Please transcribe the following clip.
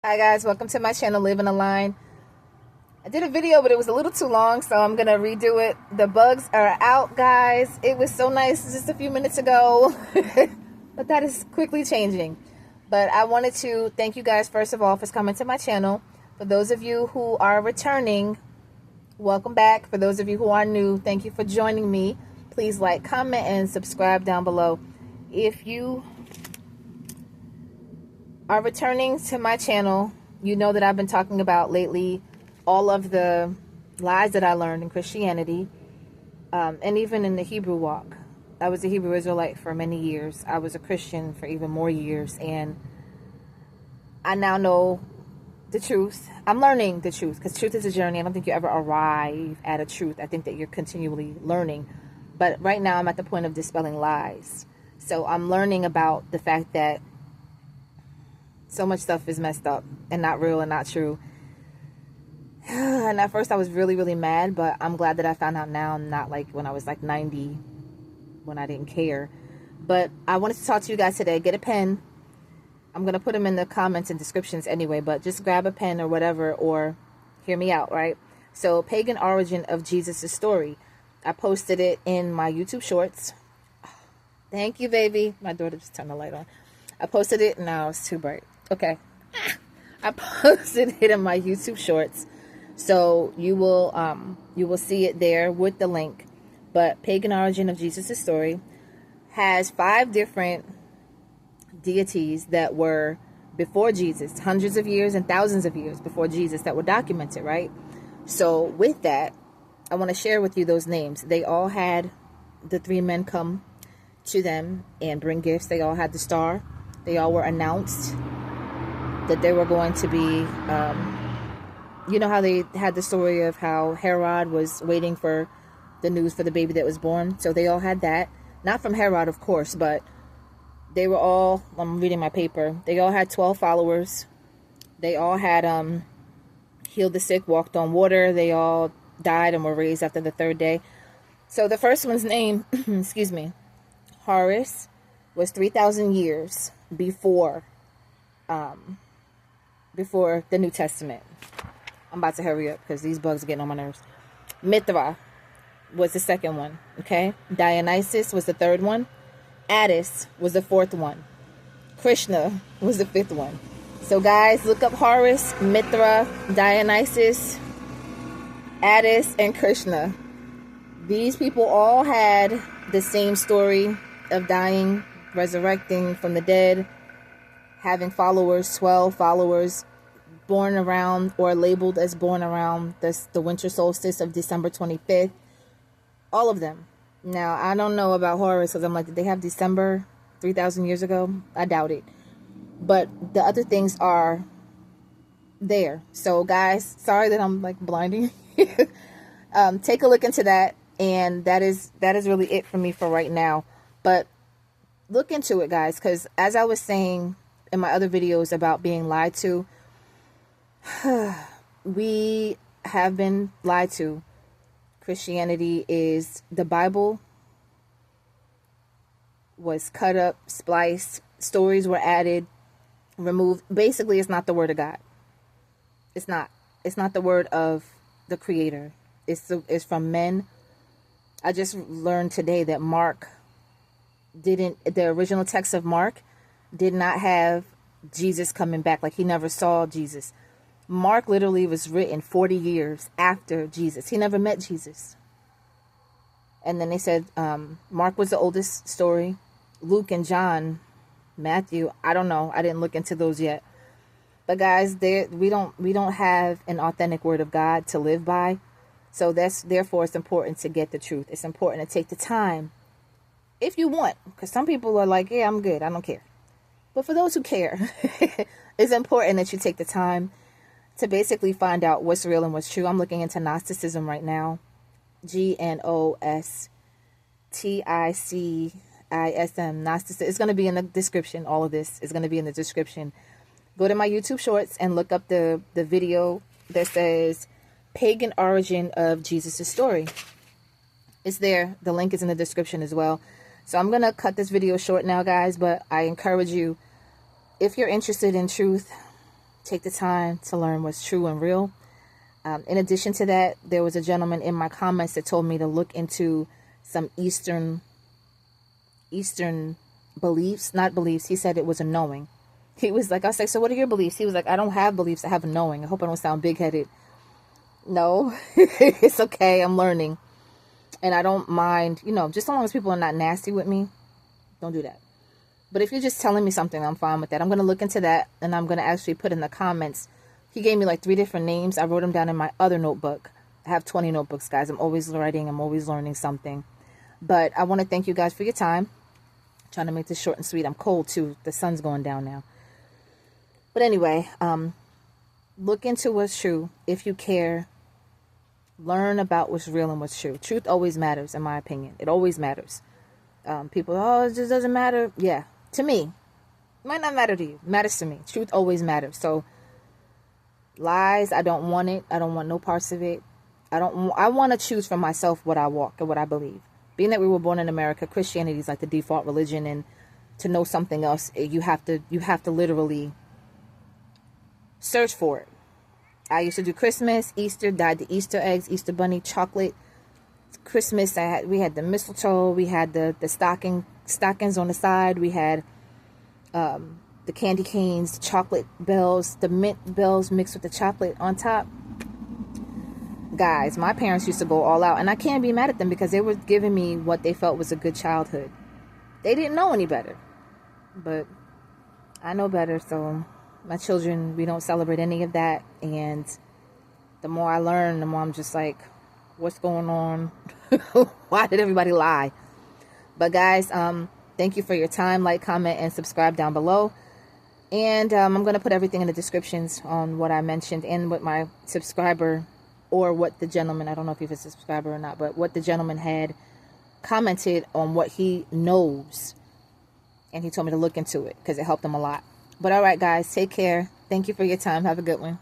Hi guys, welcome to my channel, Living a Line. I did a video, but it was a little too long, so I'm gonna redo it. The bugs are out, guys. It was so nice just a few minutes ago, but that is quickly changing. But I wanted to thank you guys, first of all, for coming to my channel. For those of you who are returning, welcome back. For those of you who are new, thank you for joining me. Please like, comment, and subscribe down below. If you are returning to my channel, you know that I've been talking about lately all of the lies that I learned in Christianity, and even in the Hebrew walk. I was a Hebrew Israelite for many years. I was a Christian for even more years, and I now know the truth. I'm learning the truth, because truth is a journey. I don't think you ever arrive at a truth. I think that you're continually learning. But right now I'm at the point of dispelling lies. So I'm learning about the fact that so much stuff is messed up and not real and not true. And at first I was really, really mad, but I'm glad that I found out now, not like when I was like 90, when I didn't care. But I wanted to talk to you guys today. Get a pen. I'm going to put them in the comments and descriptions anyway, but just grab a pen or whatever, or hear me out, right? So, pagan origin of Jesus' story. I posted it in my YouTube shorts. Thank you, baby. My daughter just turned the light on. I posted it. No, it's too bright. Okay. I posted it in my YouTube shorts. So you will see it there with the link. But pagan origin of Jesus' story has 5 different deities that were before Jesus, hundreds of years and thousands of years before Jesus, that were documented, right? So with that, I want to share with you those names. They all had the 3 men come to them and bring gifts. They all had the star. They all were announced that they were going to be, you know how they had the story of how Herod was waiting for the news for the baby that was born. So they all had that. Not from Herod, of course, but they were all, I'm reading my paper, they all had 12 followers. They all had healed the sick, walked on water. They all died and were raised after the 3rd day. So the first one's name, excuse me, Horus, was 3,000 years before the New Testament. I'm about to hurry up because these bugs are getting on my nerves. Mithra was the second one, okay? Dionysus was the 3rd one. Attis was the 4th one. Krishna was the 5th one. So guys, look up Horus, Mithra, Dionysus, Attis, and Krishna. These people all had the same story of dying, resurrecting from the dead, having followers, 12 followers, born around or labeled as born around the winter solstice of December 25th. All of them. Now, I don't know about Horus, because I'm like, did they have December 3,000 years ago? I doubt it. But the other things are there. So, guys, sorry that I'm like blinding you. Take a look into that. And that is really it for me for right now. But look into it, guys, because as I was saying in my other videos about being lied to, we have been lied to. Christianity is, the Bible was cut up, spliced, stories were added, removed. Basically, it's not the word of God. It's not the word of the Creator. It's from men. I just learned today that the original text of Mark did not have Jesus coming back. Like, he never saw Jesus. Mark literally was written 40 years after Jesus. He never met Jesus. And then they said Mark was the oldest story. Luke and John, Matthew, I don't know. I didn't look into those yet. But guys, we don't have an authentic word of God to live by. So therefore it's important to get the truth. It's important to take the time, if you want, because some people are like, yeah, I'm good, I don't care. But for those who care, it's important that you take the time to basically find out what's real and what's true. I'm looking into Gnosticism right now. Gnosticism. Gnosticism. It's going to be in the description. All of this is going to be in the description. Go to my YouTube shorts and look up the video that says pagan origin of Jesus' story. It's there. The link is in the description as well. So I'm going to cut this video short now, guys, but I encourage you, if you're interested in truth, take the time to learn what's true and real. In addition to that, there was a gentleman in my comments that told me to look into some Eastern beliefs, not beliefs. He said it was a knowing. He was like, I was like, so what are your beliefs? He was like, I don't have beliefs. I have a knowing. I hope I don't sound big-headed. No, it's okay. I'm learning. And I don't mind, just as long as people are not nasty with me, don't do that. But if you're just telling me something, I'm fine with that. I'm going to look into that, and I'm going to actually put in the comments. He gave me like 3 different names. I wrote them down in my other notebook. I have 20 notebooks, guys. I'm always writing. I'm always learning something. But I want to thank you guys for your time. I'm trying to make this short and sweet. I'm cold, too. The sun's going down now. But anyway, look into what's true if you care. Learn about what's real and what's true. Truth always matters, in my opinion. It always matters. People, it just doesn't matter. Yeah, to me. It might not matter to you. It matters to me. Truth always matters. So, lies, I don't want it. I don't want no parts of it. I want to choose for myself what I walk and what I believe. Being that we were born in America, Christianity is like the default religion, and to know something else, you have to literally search for it. I used to do Christmas, Easter, dyed the Easter eggs, Easter bunny, chocolate. Christmas, we had the mistletoe, we had the stockings on the side, we had the candy canes, the chocolate bells, the mint bells mixed with the chocolate on top. Guys, my parents used to go all out, and I can't be mad at them because they were giving me what they felt was a good childhood. They didn't know any better, but I know better, so my children, we don't celebrate any of that. And the more I learn, the more I'm just like, what's going on? Why did everybody lie? But guys, thank you for your time. Like, comment, and subscribe down below. And I'm going to put everything in the descriptions on what I mentioned and what my subscriber, or what the gentleman, I don't know if he's a subscriber or not, but what the gentleman had commented on what he knows. And he told me to look into it because it helped him a lot. But all right, guys, take care. Thank you for your time. Have a good one.